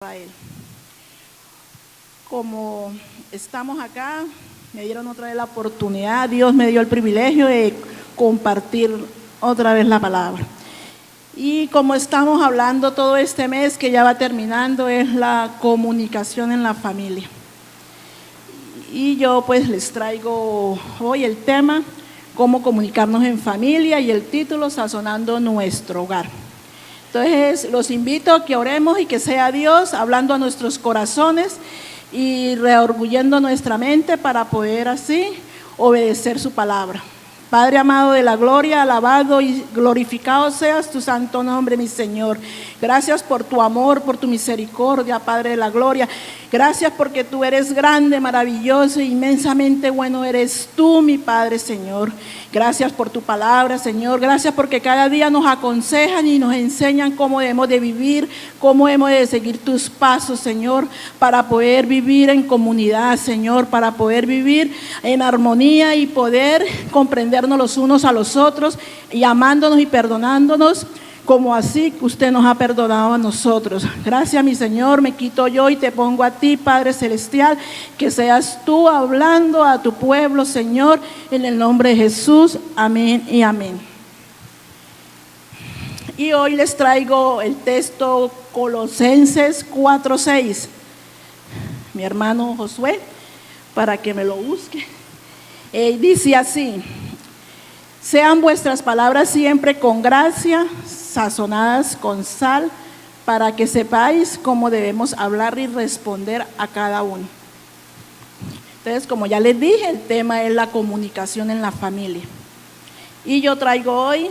Israel. Como estamos acá, me dieron otra vez la oportunidad, Dios me dio el privilegio de compartir otra vez la palabra. Y como estamos hablando todo este mes que ya va terminando, es la comunicación en la familia. Y yo pues les traigo hoy el tema, cómo comunicarnos en familia, y el título, sazonando nuestro hogar. Entonces los invito a que oremos y que sea Dios hablando a nuestros corazones y reorgullendo nuestra mente para poder así obedecer su palabra. Padre amado de la gloria, alabado y glorificado seas tu santo nombre, mi Señor. Gracias por tu amor, por tu misericordia, Padre de la gloria. Gracias porque tú eres grande, maravilloso e inmensamente bueno eres tú, mi Padre, Señor. Gracias por tu palabra, Señor. Gracias porque cada día nos aconsejan y nos enseñan cómo debemos de vivir, cómo hemos de seguir tus pasos, Señor, para poder vivir en comunidad, Señor, para poder vivir en armonía y poder comprendernos los unos a los otros y amándonos y perdonándonos, como así que usted nos ha perdonado a nosotros. Gracias, mi Señor, me quito yo y te pongo a ti, Padre Celestial, que seas tú hablando a tu pueblo, Señor, en el nombre de Jesús, amén y amén. Y hoy les traigo el texto Colosenses 4:6, mi hermano Josué, para que me lo busque. Dice así: sean vuestras palabras siempre con gracia, sazonadas con sal, para que sepáis cómo debemos hablar y responder a cada uno. Entonces, como ya les dije, el tema es la comunicación en la familia. Y yo traigo hoy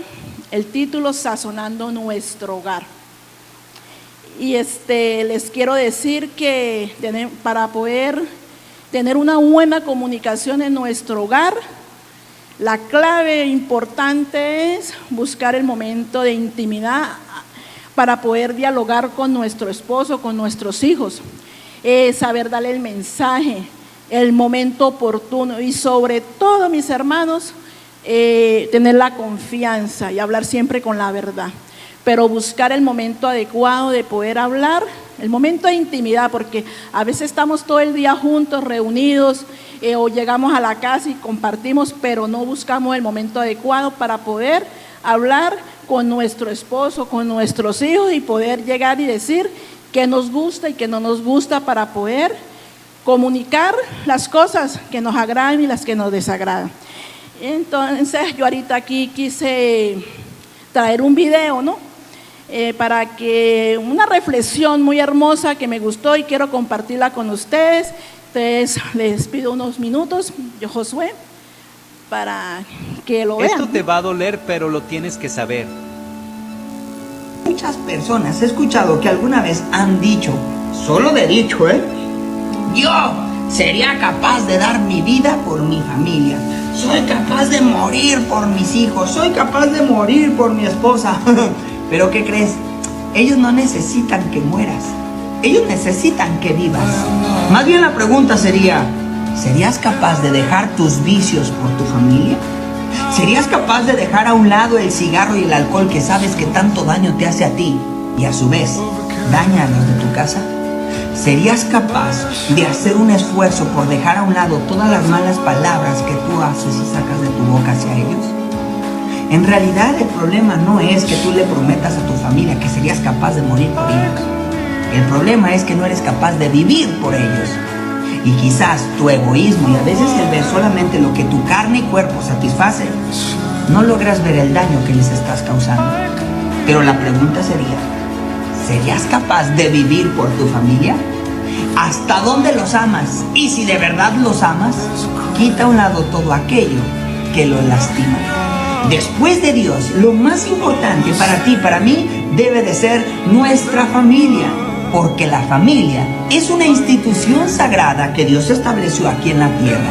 el título, sazonando nuestro hogar. Y les quiero decir que para poder tener una buena comunicación en nuestro hogar, la clave importante es buscar el momento de intimidad para poder dialogar con nuestro esposo, con nuestros hijos, saber darle el mensaje, el momento oportuno y sobre todo, mis hermanos, tener la confianza y hablar siempre con la verdad, pero buscar el momento adecuado de poder hablar, el momento de intimidad, porque a veces estamos todo el día juntos, reunidos, o llegamos a la casa y compartimos, pero no buscamos el momento adecuado para poder hablar con nuestro esposo, con nuestros hijos, y poder llegar y decir qué nos gusta y qué no nos gusta, para poder comunicar las cosas que nos agradan y las que nos desagradan. Entonces yo ahorita aquí quise traer un video, ¿no? Para que una reflexión muy hermosa que me gustó y quiero compartirla con ustedes. Entonces les pido unos minutos, yo Josué, para que lo vean. Esto te va a doler, pero lo tienes que saber. Muchas personas he escuchado que alguna vez han dicho, solo de dicho, yo sería capaz de dar mi vida por mi familia, soy capaz de morir por mis hijos, soy capaz de morir por mi esposa. Pero ¿qué crees? Ellos no necesitan que mueras, ellos necesitan que vivas. Más bien la pregunta sería, ¿serías capaz de dejar tus vicios por tu familia? ¿Serías capaz de dejar a un lado el cigarro y el alcohol que sabes que tanto daño te hace a ti y a su vez daña a los de tu casa? ¿Serías capaz de hacer un esfuerzo por dejar a un lado todas las malas palabras que tú haces y sacas de tu boca hacia ellos? En realidad el problema no es que tú le prometas a tu familia que serías capaz de morir por ellos. El problema es que no eres capaz de vivir por ellos. Y quizás tu egoísmo y a veces el ver solamente lo que tu carne y cuerpo satisface, no logras ver el daño que les estás causando. Pero la pregunta sería, ¿serías capaz de vivir por tu familia? ¿Hasta dónde los amas? Y si de verdad los amas, quita a un lado todo aquello que los lastima. Después de Dios, lo más importante para ti y para mí debe de ser nuestra familia, porque la familia es una institución sagrada que Dios estableció aquí en la tierra.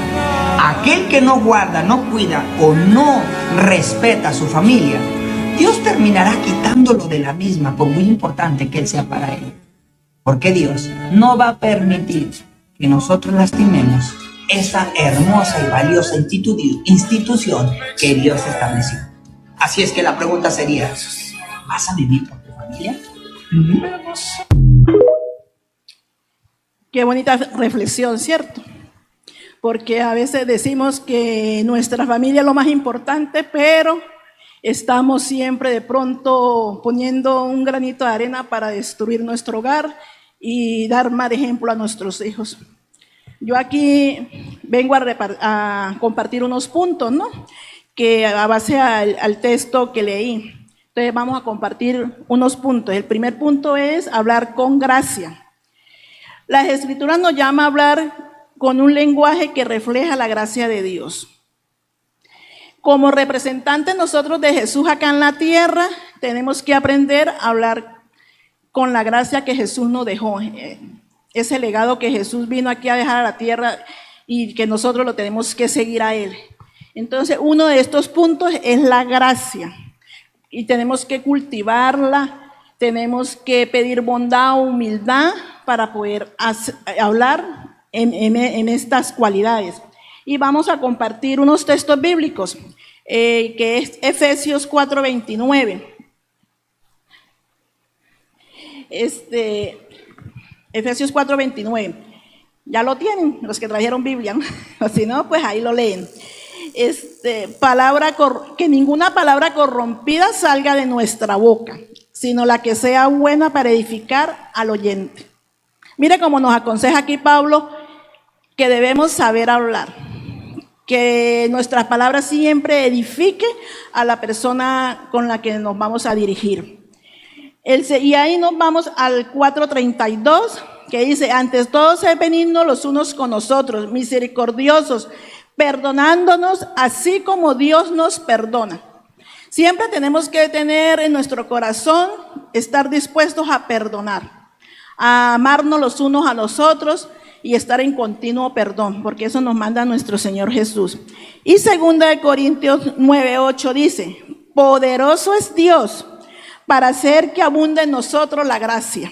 Aquel que no guarda, no cuida o no respeta a su familia, Dios terminará quitándolo de la misma, por muy importante que él sea para él. Porque Dios no va a permitir que nosotros lastimemos esa hermosa y valiosa institución que Dios estableció. Así es que la pregunta sería, ¿vas a vivir por tu familia? Qué bonita reflexión, ¿cierto? Porque a veces decimos que nuestra familia es lo más importante, pero estamos siempre de pronto poniendo un granito de arena para destruir nuestro hogar y dar mal ejemplo a nuestros hijos. Yo aquí vengo a compartir unos puntos, ¿no? Que a base al texto que leí. Entonces vamos a compartir unos puntos. El primer punto es hablar con gracia. Las Escrituras nos llama a hablar con un lenguaje que refleja la gracia de Dios. Como representantes nosotros de Jesús acá en la tierra, tenemos que aprender a hablar con la gracia que Jesús nos dejó. Ese legado que Jesús vino aquí a dejar a la tierra y que nosotros lo tenemos que seguir a Él. Entonces, uno de estos puntos es la gracia. Y tenemos que cultivarla, tenemos que pedir bondad o humildad para poder hablar en estas cualidades. Y vamos a compartir unos textos bíblicos, que es Efesios 4:29. Efesios 4:29. Ya lo tienen, los que trajeron Biblia, ¿no? O si no, pues ahí lo leen. Que ninguna palabra corrompida salga de nuestra boca, sino la que sea buena para edificar al oyente. Mire cómo nos aconseja aquí Pablo que debemos saber hablar, que nuestras palabras siempre edifiquen a la persona con la que nos vamos a dirigir. Y ahí nos vamos al 4:32, que dice: antes todo sed benignos los unos con nosotros, misericordiosos, perdonándonos así como Dios nos perdona. Siempre tenemos que tener en nuestro corazón, estar dispuestos a perdonar, a amarnos los unos a los otros y estar en continuo perdón, porque eso nos manda nuestro Señor Jesús. Y 2 Corintios 9:8 dice: poderoso es Dios para hacer que abunde en nosotros la gracia,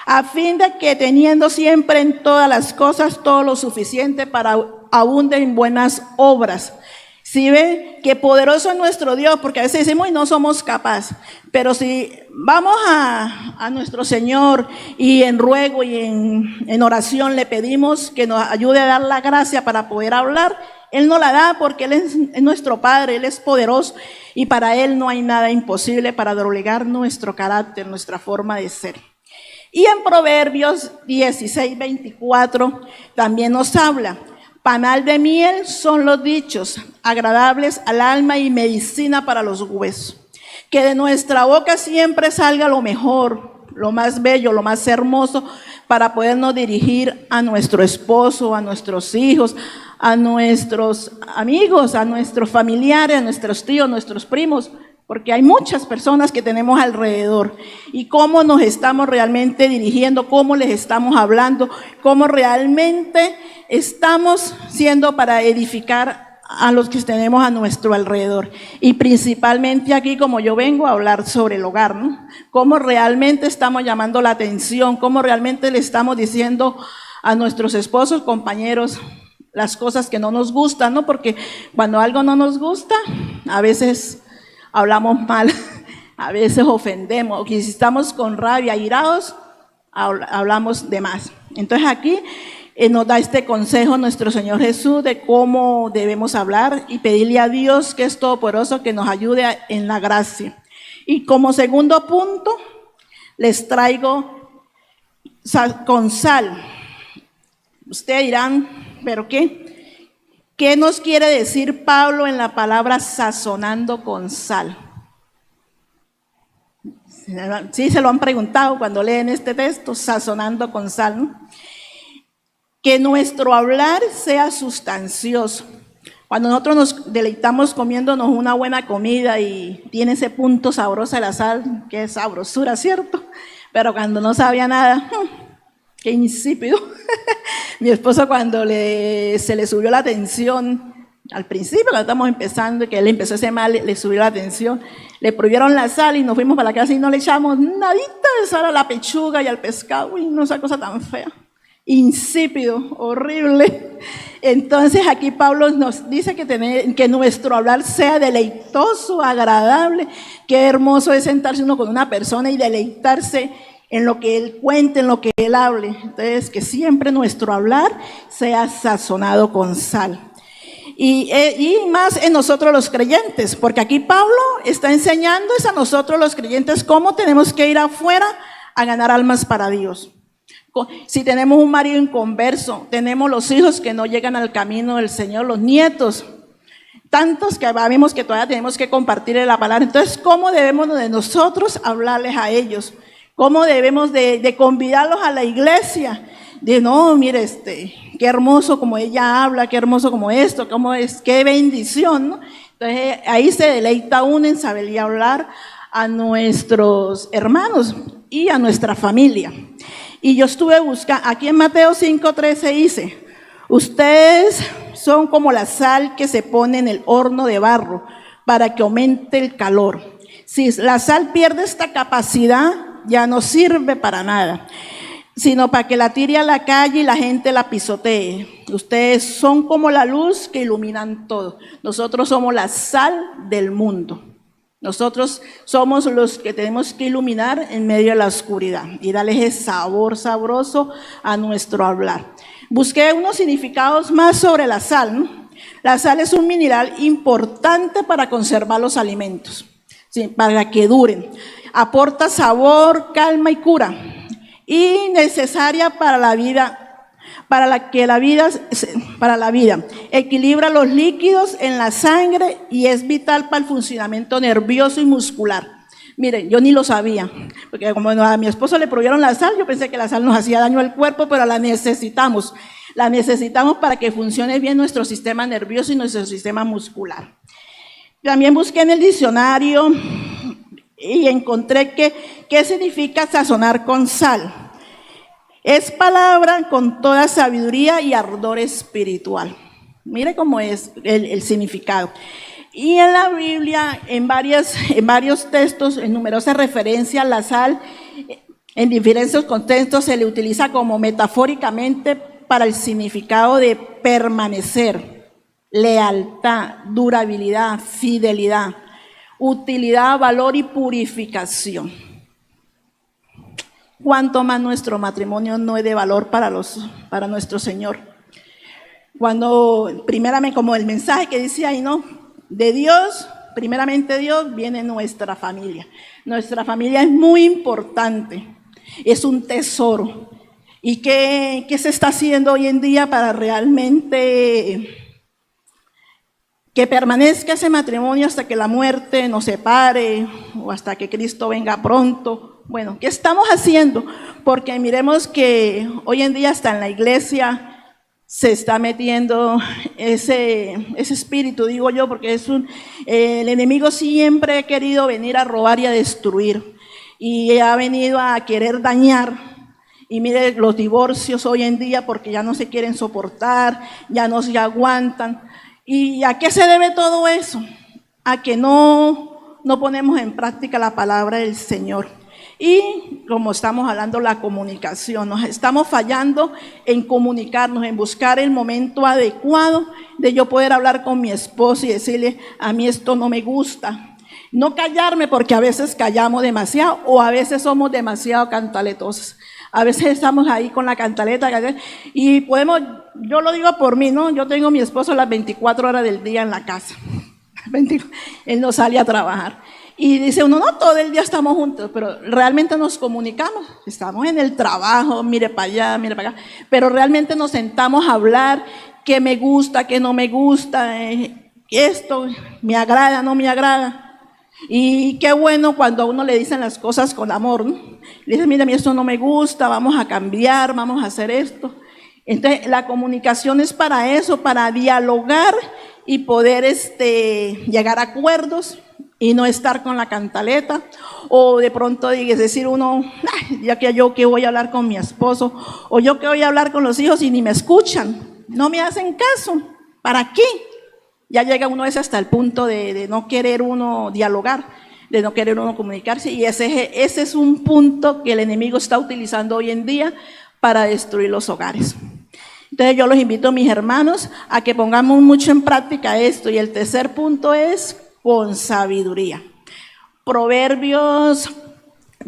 a fin de que teniendo siempre en todas las cosas todo lo suficiente para abunde en buenas obras. Si ven que poderoso es nuestro Dios, porque a veces decimos y no somos capaces, pero si vamos a nuestro Señor y en ruego y en oración le pedimos que nos ayude a dar la gracia para poder hablar, Él nos la da porque Él es nuestro Padre, Él es poderoso y para Él no hay nada imposible para doblegar nuestro carácter, nuestra forma de ser. Y en Proverbios 16:24 también nos habla: panal de miel son los dichos, agradables al alma y medicina para los huesos. Que de nuestra boca siempre salga lo mejor, lo más bello, lo más hermoso, para podernos dirigir a nuestro esposo, a nuestros hijos, a nuestros amigos, a nuestros familiares, a nuestros tíos, nuestros primos, porque hay muchas personas que tenemos alrededor. Y cómo nos estamos realmente dirigiendo, cómo les estamos hablando, cómo realmente estamos siendo para edificar a los que tenemos a nuestro alrededor. Y principalmente aquí, como yo vengo a hablar sobre el hogar, ¿no? Cómo realmente estamos llamando la atención, cómo realmente le estamos diciendo a nuestros esposos, compañeros, las cosas que no nos gustan, ¿no? Porque cuando algo no nos gusta, a veces hablamos mal, a veces ofendemos, o si estamos con rabia, irados, hablamos de más. Entonces aquí nos da este consejo nuestro Señor Jesús de cómo debemos hablar y pedirle a Dios, que es todopoderoso, que nos ayude en la gracia. Y como segundo punto, les traigo con sal. Ustedes dirán, ¿pero qué? ¿Qué nos quiere decir Pablo en la palabra sazonando con sal? Sí, se lo han preguntado cuando leen este texto, sazonando con sal, ¿no? Que nuestro hablar sea sustancioso. Cuando nosotros nos deleitamos comiéndonos una buena comida y tiene ese punto sabroso de la sal, que es sabrosura, ¿cierto? Pero cuando no sabía nada, qué insípido. Mi esposo cuando se le subió la tensión, al principio cuando estamos empezando, que él empezó a hacer mal, le subió la tensión, le prohibieron la sal y nos fuimos para la casa y no le echamos nadita de sal a la pechuga y al pescado. Uy, no, esa cosa tan fea, insípido, horrible. Entonces aquí Pablo nos dice que nuestro hablar sea deleitoso, agradable. Qué hermoso es sentarse uno con una persona y deleitarse en lo que Él cuente, en lo que Él hable. Entonces, que siempre nuestro hablar sea sazonado con sal. Y más en nosotros los creyentes, porque aquí Pablo está enseñando a nosotros los creyentes cómo tenemos que ir afuera a ganar almas para Dios. Si tenemos un marido inconverso, tenemos los hijos que no llegan al camino del Señor, los nietos, tantos que vemos que todavía tenemos que compartirle la palabra. Entonces, ¿cómo debemos de nosotros hablarles a ellos? ¿Cómo debemos de convidarlos a la iglesia? De no, mire, qué hermoso como ella habla, qué hermoso como esto, cómo es, qué bendición, ¿no? Entonces, ahí se deleita uno en saberle hablar a nuestros hermanos y a nuestra familia. Y yo estuve buscando, aquí en Mateo 5:13 dice, ustedes son como la sal que se pone en el horno de barro para que aumente el calor. Si la sal pierde esta capacidad, ya no sirve para nada, sino para que la tire a la calle y la gente la pisotee. Ustedes son como la luz que iluminan todo. Nosotros somos la sal del mundo. Nosotros somos los que tenemos que iluminar en medio de la oscuridad y darle ese sabor sabroso a nuestro hablar. Busqué unos significados más sobre la sal, ¿no? La sal es un mineral importante para conservar los alimentos, ¿sí? Para que duren. Aporta sabor, calma y cura. Y necesaria para la vida, para la vida. Equilibra los líquidos en la sangre y es vital para el funcionamiento nervioso y muscular. Miren, yo ni lo sabía, porque como a mi esposo le prohibieron la sal, yo pensé que la sal nos hacía daño al cuerpo, pero la necesitamos. La necesitamos para que funcione bien nuestro sistema nervioso y nuestro sistema muscular. También busqué en el diccionario y encontré qué significa sazonar con sal. Es palabra con toda sabiduría y ardor espiritual. Mire cómo es el significado. Y en la Biblia, en varios textos, en numerosas referencias, la sal, en diferentes contextos, se le utiliza como metafóricamente para el significado de permanecer, lealtad, durabilidad, fidelidad, utilidad, valor y purificación. ¿Cuánto más nuestro matrimonio no es de valor para nuestro Señor? Cuando, primeramente, como el mensaje que dice ahí, ¿no? De Dios, primeramente Dios, viene nuestra familia. Nuestra familia es muy importante, es un tesoro. ¿Y qué se está haciendo hoy en día para realmente que permanezca ese matrimonio hasta que la muerte nos separe o hasta que Cristo venga pronto? Bueno, ¿qué estamos haciendo? Porque miremos que hoy en día hasta en la iglesia se está metiendo ese espíritu, digo yo, porque el enemigo siempre ha querido venir a robar y a destruir y ha venido a querer dañar. Y mire los divorcios hoy en día porque ya no se quieren soportar, ya no se aguantan. ¿Y a qué se debe todo eso? A que no ponemos en práctica la palabra del Señor. Y como estamos hablando, la comunicación, nos estamos fallando en comunicarnos, en buscar el momento adecuado de yo poder hablar con mi esposo y decirle, a mí esto no me gusta. No callarme, porque a veces callamos demasiado o a veces somos demasiado cantaletosos. A veces estamos ahí con la cantaleta y podemos, yo lo digo por mí, ¿no? Yo tengo a mi esposo las 24 horas del día en la casa. Él no sale a trabajar. Y dice uno, no, todo el día estamos juntos, pero realmente nos comunicamos. Estamos en el trabajo, mire para allá, mire para acá. Pero realmente nos sentamos a hablar qué me gusta, qué no me gusta, esto me agrada, no me agrada. Y qué bueno cuando a uno le dicen las cosas con amor, ¿no? Le dicen, mira, a mí esto no me gusta, vamos a cambiar, vamos a hacer esto. Entonces, la comunicación es para eso, para dialogar y poder llegar a acuerdos y no estar con la cantaleta. O de pronto decir uno, ya que yo que voy a hablar con mi esposo, o yo que voy a hablar con los hijos y ni me escuchan, no me hacen caso, ¿para qué? Ya llega uno hasta el punto de no querer uno dialogar, de no querer uno comunicarse, y ese es un punto que el enemigo está utilizando hoy en día para destruir los hogares. Entonces yo los invito, mis hermanos, a que pongamos mucho en práctica esto. Y el tercer punto es con sabiduría. Proverbios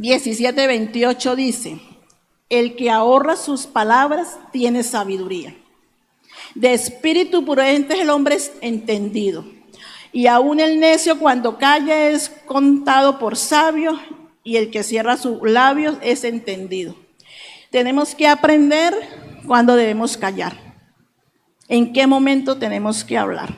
17:28 dice: el que ahorra sus palabras tiene sabiduría. De espíritu prudente es el hombre entendido. Y aún el necio cuando calla es contado por sabio, y el que cierra sus labios es entendido. Tenemos que aprender cuándo debemos callar. En qué momento tenemos que hablar.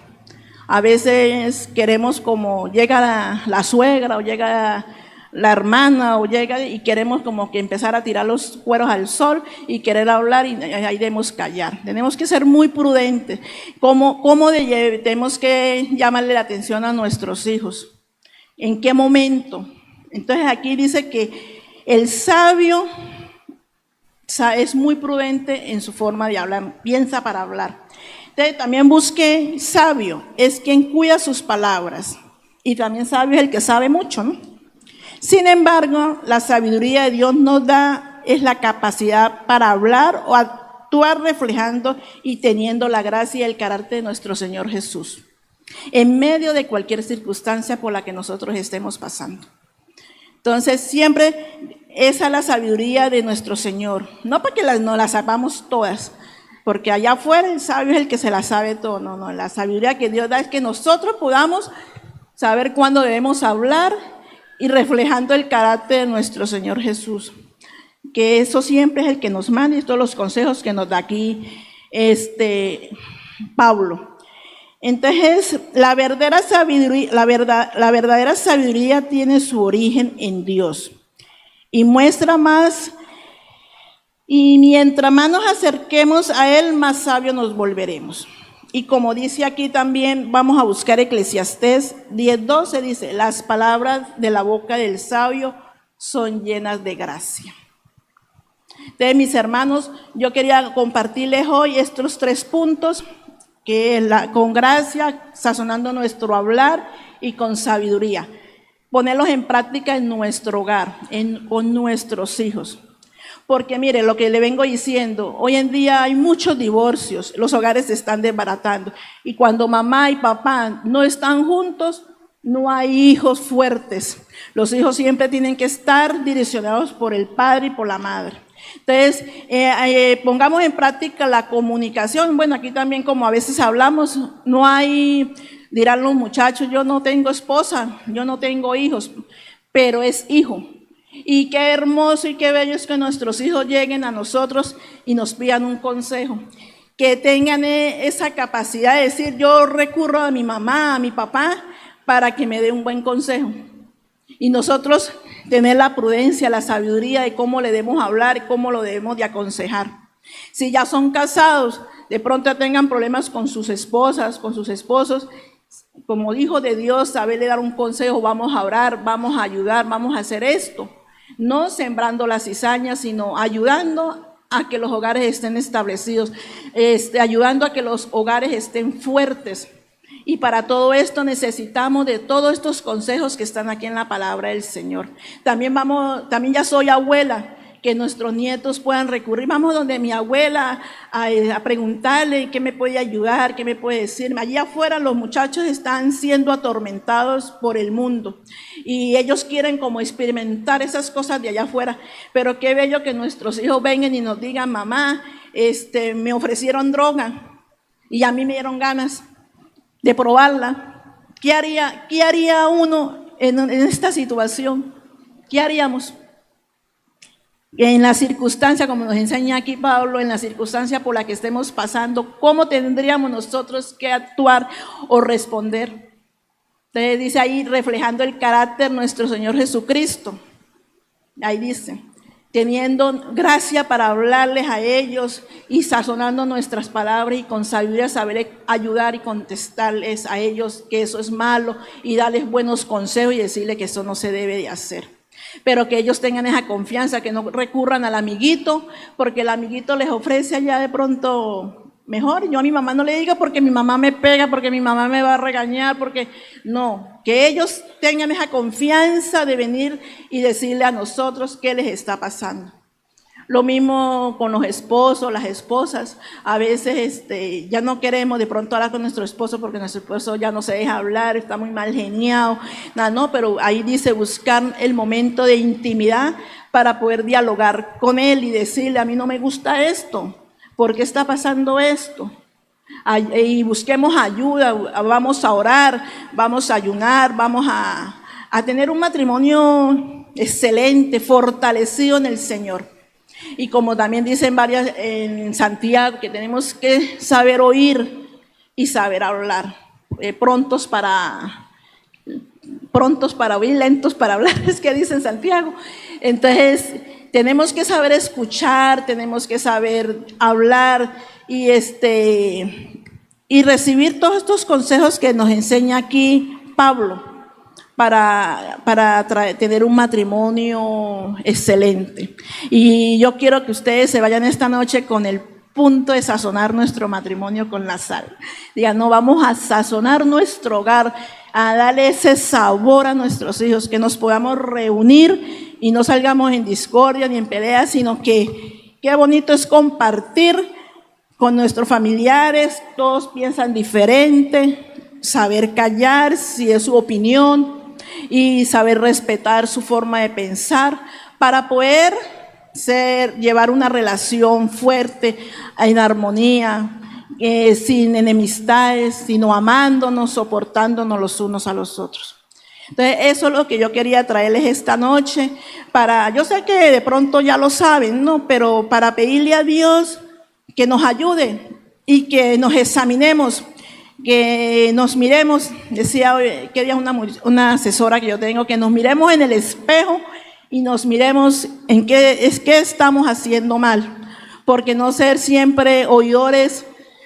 A veces queremos, como llega la suegra o llega la hermana o llega y queremos como que empezar a tirar los cueros al sol y querer hablar, y ahí debemos callar. Tenemos que ser muy prudentes. Tenemos que llamarle la atención a nuestros hijos. ¿En qué momento? Entonces aquí dice que el sabio es muy prudente en su forma de hablar, piensa para hablar. Entonces también busque sabio, es quien cuida sus palabras. Y también sabio es el que sabe mucho, ¿no? Sin embargo, la sabiduría de Dios nos da es la capacidad para hablar o actuar reflejando y teniendo la gracia y el carácter de nuestro Señor Jesús, en medio de cualquier circunstancia por la que nosotros estemos pasando. Entonces, siempre esa es la sabiduría de nuestro Señor. No porque no la sepamos todas, porque allá afuera el sabio es el que se la sabe todo. No, la sabiduría que Dios da es que nosotros podamos saber cuándo debemos hablar y reflejando el carácter de nuestro Señor Jesús. Que eso siempre es el que nos manda, y todos los consejos que nos da aquí Pablo. Entonces, la verdadera sabiduría tiene su origen en Dios. Y muestra más, y mientras más nos acerquemos a Él, más sabios nos volveremos. Y como dice aquí también, vamos a buscar Eclesiastés 10:12, dice: las palabras de la boca del sabio son llenas de gracia. Entonces, mis hermanos, yo quería compartirles hoy estos 3 puntos, que es con gracia, sazonando nuestro hablar, y con sabiduría. Ponerlos en práctica en nuestro hogar, con nuestros hijos. Porque mire, lo que le vengo diciendo, hoy en día hay muchos divorcios, los hogares se están desbaratando. Y cuando mamá y papá no están juntos, no hay hijos fuertes. Los hijos siempre tienen que estar direccionados por el padre y por la madre. Entonces, pongamos en práctica la comunicación. Bueno, aquí también, como a veces hablamos, no hay, dirán los muchachos, yo no tengo esposa, yo no tengo hijos, pero es hijo. Y qué hermoso y qué bello es que nuestros hijos lleguen a nosotros y nos pidan un consejo. Que tengan esa capacidad de decir: yo recurro a mi mamá, a mi papá, para que me dé un buen consejo. Y nosotros tener la prudencia, la sabiduría de cómo le debemos hablar y cómo lo debemos de aconsejar. Si ya son casados, de pronto tengan problemas con sus esposas, con sus esposos, como hijo de Dios, saberle dar un consejo: vamos a orar, vamos a ayudar, vamos a hacer esto. No sembrando la cizaña, sino ayudando a que los hogares estén establecidos, ayudando a que los hogares estén fuertes. Y para todo esto necesitamos de todos estos consejos que están aquí en la palabra del Señor. También ya soy abuela, que nuestros nietos puedan recurrir. Vamos donde mi abuela a preguntarle qué me puede ayudar, qué me puede decir. Allí afuera los muchachos están siendo atormentados por el mundo y ellos quieren como experimentar esas cosas de allá afuera. Pero qué bello que nuestros hijos vengan y nos digan: mamá, me ofrecieron droga y a mí me dieron ganas de probarla. ¿Qué haría uno en esta situación? ¿Qué haríamos? En la circunstancia, como nos enseña aquí Pablo, en la circunstancia por la que estemos pasando, ¿cómo tendríamos nosotros que actuar o responder? Entonces dice ahí, reflejando el carácter de nuestro Señor Jesucristo. Ahí dice: teniendo gracia para hablarles a ellos y sazonando nuestras palabras, y con sabiduría saber ayudar y contestarles a ellos que eso es malo, y darles buenos consejos y decirles que eso no se debe de hacer. Pero que ellos tengan esa confianza, que no recurran al amiguito, porque el amiguito les ofrece allá de pronto mejor. Yo a mi mamá no le digo porque mi mamá me pega, porque mi mamá me va a regañar, porque no. Que ellos tengan esa confianza de venir y decirle a nosotros qué les está pasando. Lo mismo con los esposos, las esposas. A veces ya no queremos de pronto hablar con nuestro esposo porque nuestro esposo ya no se deja hablar, está muy mal geniado. No, pero ahí dice buscar el momento de intimidad para poder dialogar con él y decirle, a mí no me gusta esto, ¿por qué está pasando esto? Y busquemos ayuda, vamos a orar, vamos a ayunar, vamos a tener un matrimonio excelente, fortalecido en el Señor. Y como también dicen varias en Santiago, que tenemos que saber oír y saber hablar, prontos para oír, lentos para hablar, es que dice en Santiago. Entonces, tenemos que saber escuchar, tenemos que saber hablar y recibir todos estos consejos que nos enseña aquí Pablo para tener un matrimonio excelente. Y yo quiero que ustedes se vayan esta noche con el punto de sazonar nuestro matrimonio con la sal. Digan, no, vamos a sazonar nuestro hogar, a darle ese sabor a nuestros hijos, que nos podamos reunir y no salgamos en discordia ni en peleas, sino que qué bonito es compartir con nuestros familiares. Todos piensan diferente, saber callar si es su opinión y saber respetar su forma de pensar para poder llevar una relación fuerte, en armonía, sin enemistades, sino amándonos, soportándonos los unos a los otros. Entonces, eso es lo que yo quería traerles esta noche. Yo sé que de pronto ya lo saben, ¿no? Pero para pedirle a Dios que nos ayude y que nos examinemos, que nos miremos. Decía hoy, que día una asesora que yo tengo, que nos miremos en el espejo y nos miremos en qué estamos haciendo mal, porque no ser siempre oidores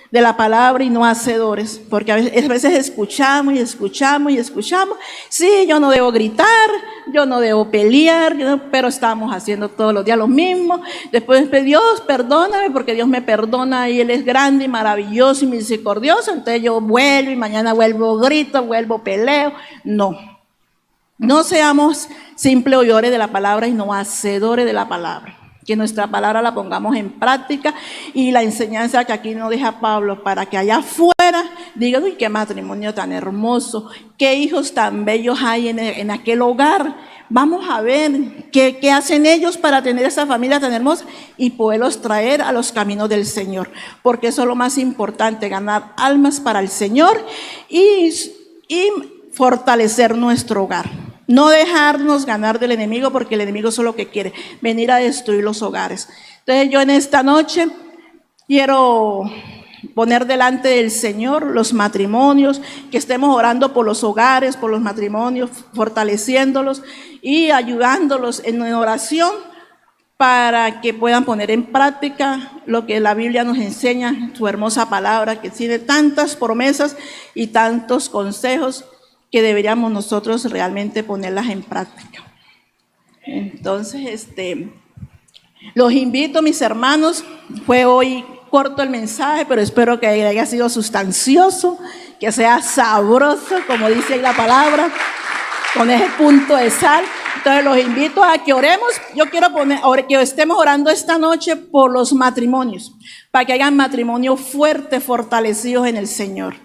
de la palabra y no hacedores, porque a veces escuchamos y escuchamos y escuchamos. Sí, yo no debo gritar, yo no debo pelear, pero estamos haciendo todos los días lo mismo. Después, Dios, perdóname, porque Dios me perdona y Él es grande y maravilloso y misericordioso. Entonces yo vuelvo y mañana vuelvo, grito, vuelvo, peleo. No seamos simples oidores de la palabra y no hacedores de la palabra. Que nuestra palabra la pongamos en práctica y la enseñanza que aquí nos deja Pablo, para que allá afuera digan, uy, qué matrimonio tan hermoso, qué hijos tan bellos hay en aquel hogar. Vamos a ver qué hacen ellos para tener esa familia tan hermosa y poderlos traer a los caminos del Señor, porque eso es lo más importante, ganar almas para el Señor y fortalecer nuestro hogar. No dejarnos ganar del enemigo, porque el enemigo solo que quiere venir a destruir los hogares. Entonces yo en esta noche quiero poner delante del Señor los matrimonios, que estemos orando por los hogares, por los matrimonios, fortaleciéndolos y ayudándolos en oración para que puedan poner en práctica lo que la Biblia nos enseña, su hermosa palabra, que tiene tantas promesas y tantos consejos que deberíamos nosotros realmente ponerlas en práctica. Entonces, los invito, mis hermanos. Fue hoy corto el mensaje, pero espero que haya sido sustancioso, que sea sabroso, como dice ahí la palabra, con ese punto de sal. Entonces los invito a que oremos. Yo quiero que estemos orando esta noche por los matrimonios, para que hayan matrimonios fuertes, fortalecidos en el Señor.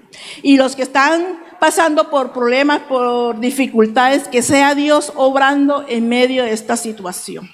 Y los que están pasando por problemas, por dificultades, que sea Dios obrando en medio de esta situación.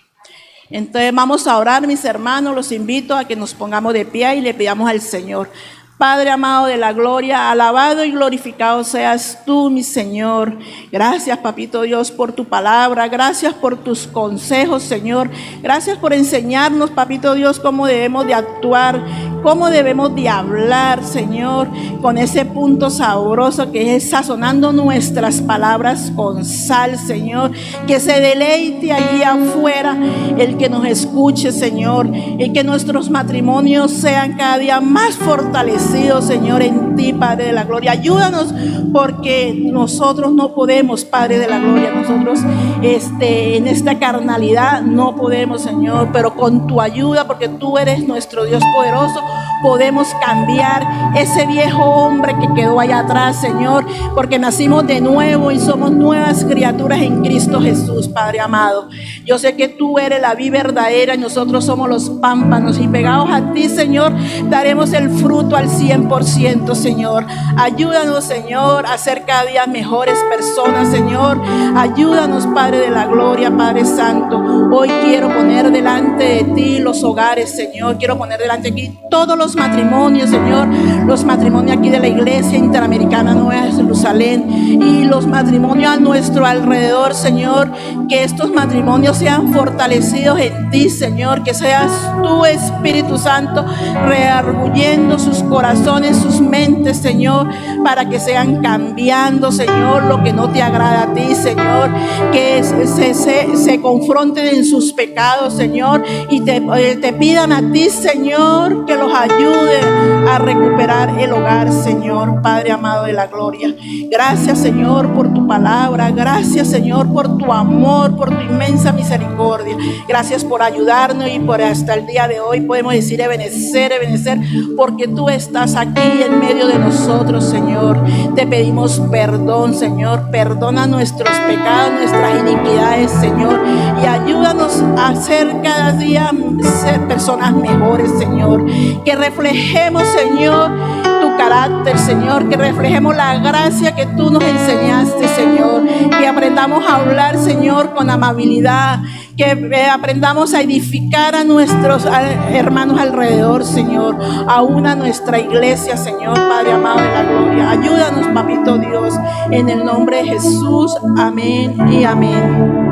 Entonces vamos a orar, mis hermanos. Los invito a que nos pongamos de pie y le pidamos al Señor. Padre amado de la gloria, alabado y glorificado seas tú, mi Señor. Gracias, papito Dios, por tu palabra. Gracias por tus consejos, Señor. Gracias por enseñarnos, papito Dios, cómo debemos de actuar, cómo debemos de hablar, Señor, con ese punto sabroso que es sazonando nuestras palabras con sal, Señor. Que se deleite allí afuera el que nos escuche, Señor, y que nuestros matrimonios sean cada día más fortalecidos, Señor, en ti, Padre de la gloria. Ayúdanos, porque nosotros no podemos, Padre de la gloria. Nosotros en esta carnalidad no podemos, Señor, pero con tu ayuda, porque tú eres nuestro Dios poderoso, podemos cambiar ese viejo hombre que quedó allá atrás, Señor, porque nacimos de nuevo y somos nuevas criaturas en Cristo Jesús, Padre amado. Yo sé que tú eres la vid verdadera y nosotros somos los pámpanos, y pegados a ti, Señor, daremos el fruto al 100%, Señor. Ayúdanos, Señor, a ser cada día mejores personas, Señor. Ayúdanos, Padre de la gloria, Padre Santo. Hoy quiero poner delante de ti los hogares, Señor. Quiero poner delante de aquí todos los matrimonios, Señor. Los matrimonios aquí de la Iglesia Interamericana Nueva de Jerusalén y los matrimonios a nuestro alrededor, Señor. Que estos matrimonios sean fortalecidos en ti, Señor. Que seas tú, Espíritu Santo, rearguyendo sus corazones, sus mentes, Señor, para que sean cambiando, Señor, lo que no te agrada a ti, Señor. Que se confronten en sus pecados, Señor, y te pidan a ti, Señor, que los ayude a recuperar el hogar, Señor, Padre amado de la gloria. Gracias, Señor, por tu palabra. Gracias, Señor, por tu amor, por tu inmensa misericordia. Gracias por ayudarnos, y por hasta el día de hoy podemos decir Ebenezer, Ebenezer, porque tú estás aquí en medio de nosotros, Señor. Te pedimos perdón, Señor. Perdona nuestros pecados, nuestras iniquidades, Señor, y ayúdanos a ser cada día ser personas mejores, Señor. Que reflejemos, Señor, tu carácter, Señor. Que reflejemos la gracia que tú nos enseñaste, Señor. Que aprendamos a hablar, Señor, con amabilidad. Que aprendamos a edificar a nuestros hermanos alrededor, Señor. Aún a nuestra iglesia, Señor, Padre amado de la gloria. Ayúdanos, Papito Dios, en el nombre de Jesús. Amén y amén.